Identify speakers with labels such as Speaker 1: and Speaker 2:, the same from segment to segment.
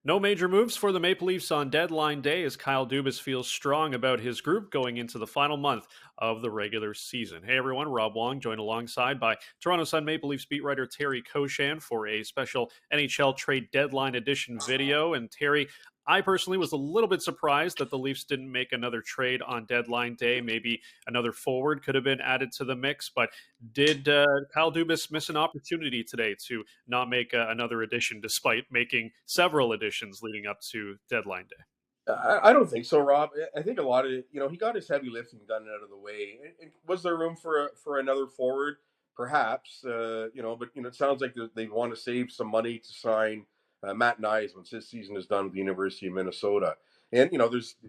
Speaker 1: No major moves for the Maple Leafs on deadline day as Kyle Dubas feels strong about his group going into the final month of the regular season. Hey everyone, Rob Wong joined alongside by Toronto Sun Maple Leafs beat writer Terry Koshan for a special NHL trade deadline edition video. And Terry, I personally was a little bit surprised that the Leafs didn't make another trade on deadline day. Maybe another forward could have been added to the mix, but did Kyle Dubas miss an opportunity today to not make another addition despite making several additions leading up to deadline day?
Speaker 2: I don't think so, Rob. I think a lot of it, he got his heavy lifting done out of the way. And was there room for another forward? Perhaps, but it sounds like they want to save some money to sign Matt Knies once his season is done with the University of Minnesota. And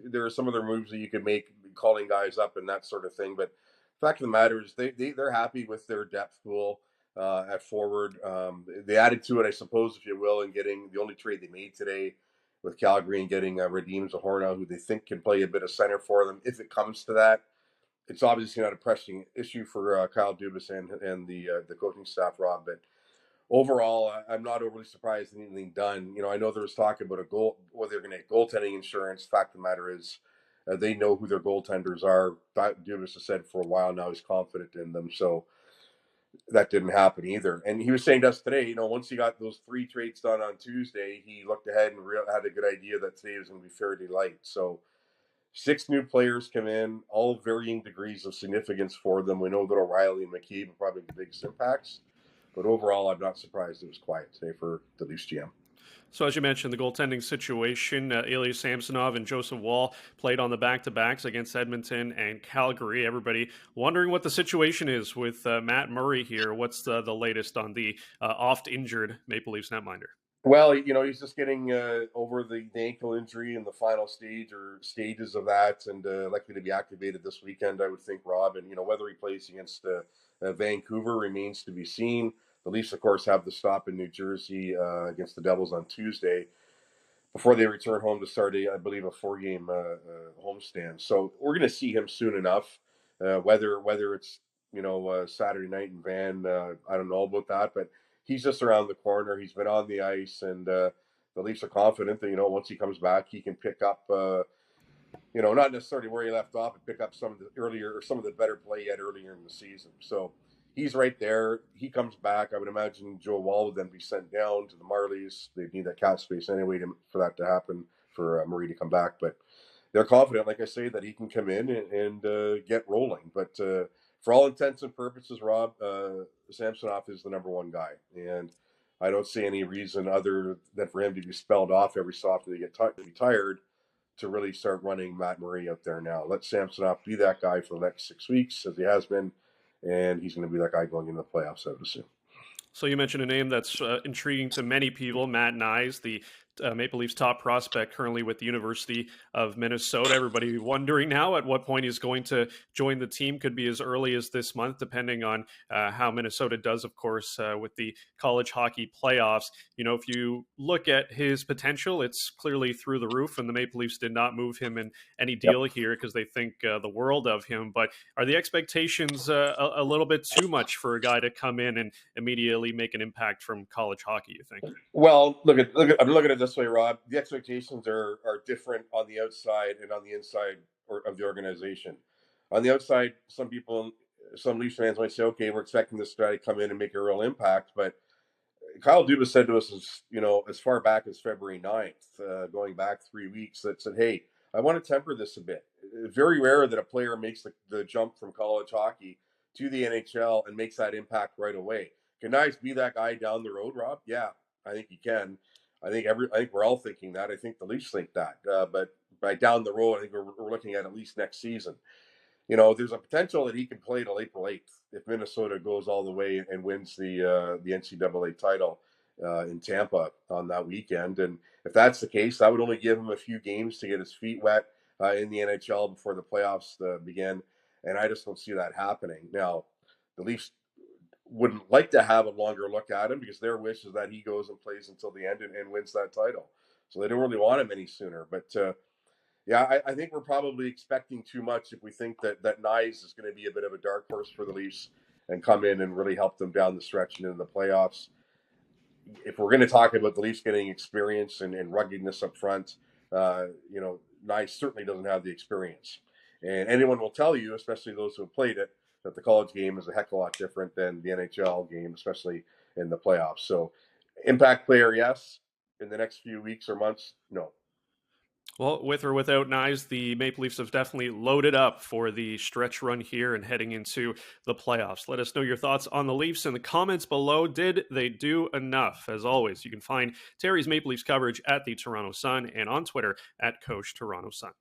Speaker 2: there are some other moves that you could make, calling guys up and that sort of thing. But the fact of the matter is, they're happy with their depth pool at forward. They added to it, I suppose, if you will, in getting the only trade they made today with Calgary and getting Radim Zahorna, who they think can play a bit of center for them if it comes to that. It's obviously not a pressing issue for Kyle Dubas and the coaching staff, Rob. But overall, I'm not overly surprised at anything done. I know there was talk about whether they're going to get goaltending insurance. Fact of the matter is, they know who their goaltenders are. Dubas has said for a while now he's confident in them. So that didn't happen either. And he was saying to us today, once he got those 3 trades done on Tuesday, he looked ahead and had a good idea that today was going to be fairly light. So 6 new players come in, all varying degrees of significance for them. We know that O'Reilly and McKee are probably the biggest impacts. But overall, I'm not surprised it was quiet today for the Leafs GM.
Speaker 1: So, as you mentioned, the goaltending situation, Ilya Samsonov and Joseph Wall played on the back-to-backs against Edmonton and Calgary. Everybody wondering what the situation is with Matt Murray here. What's the latest on the oft-injured Maple Leafs netminder?
Speaker 2: Well, he's just getting over the ankle injury in the final stage or stages of that, and likely to be activated this weekend, I would think, Rob. And whether he plays against Vancouver remains to be seen. The Leafs, of course, have the stop in New Jersey against the Devils on Tuesday before they return home to start, I believe, a 4-game homestand. So we're going to see him soon enough. Whether it's Saturday night in Van, I don't know about that, but he's just around the corner. He's been on the ice, and the Leafs are confident that once he comes back, he can pick up. Not necessarily where he left off, but pick up some of the better play yet earlier in the season. So he's right there. He comes back. I would imagine Joe Wall would then be sent down to the Marlies. They need that cap space anyway for that to happen, for Murray to come back. But they're confident, like I say, that he can come in and get rolling. But for all intents and purposes, Rob, Samsonov is the number one guy. And I don't see any reason other than for him to be spelled off every so often to get tired to really start running Matt Murray out there now. Let Samsonov be that guy for the next 6 weeks, as he has been, and he's going to be that guy going into the playoffs, I would assume.
Speaker 1: So you mentioned a name that's intriguing to many people, Matt Knies, the Maple Leafs top prospect currently with the University of Minnesota. Everybody wondering now at what point he's going to join the team. Could be as early as this month, depending on how Minnesota does, of course, with the college hockey playoffs. If you look at his potential, it's clearly through the roof, and the Maple Leafs did not move him in any deal here because they think the world of him. But are the expectations a little bit too much for a guy to come in and immediately make an impact from college hockey, you think?
Speaker 2: Well, look at I'm looking at it this way, Rob. The expectations are different on the outside and on the inside of the organization. On the outside, some Leafs fans might say, "Okay, we're expecting this guy to come in and make a real impact." But Kyle Dubas said to us, as far back as February 9th, going back 3 weeks, that said, "Hey, I want to temper this a bit. It's very rare that a player makes the jump from college hockey to the NHL and makes that impact right away. Can Knies be that guy down the road, Rob? Yeah, I think he can. I think we're all thinking that. I think the Leafs think that. But by down the road, I think we're looking at least next season. There's a potential that he can play till April 8th if Minnesota goes all the way and wins the NCAA title in Tampa on that weekend. And if that's the case, that would only give him a few games to get his feet wet in the NHL before the playoffs begin. And I just don't see that happening. Now, the Leafs wouldn't like to have a longer look at him because their wish is that he goes and plays until the end and wins that title. So they don't really want him any sooner. But yeah, I think we're probably expecting too much if we think that Knies is going to be a bit of a dark horse for the Leafs and come in and really help them down the stretch and in the playoffs. if we're going to talk about the Leafs getting experience and ruggedness up front, Knies certainly doesn't have the experience. And anyone will tell you, especially those who have played it, that the college game is a heck of a lot different than the NHL game, especially in the playoffs. So, impact player, yes. In the next few weeks or months, no.
Speaker 1: Well, with or without Knies, the Maple Leafs have definitely loaded up for the stretch run here and heading into the playoffs. Let us know your thoughts on the Leafs in the comments below. Did they do enough? As always, you can find Terry's Maple Leafs coverage at the Toronto Sun and on Twitter at Coach Toronto Sun.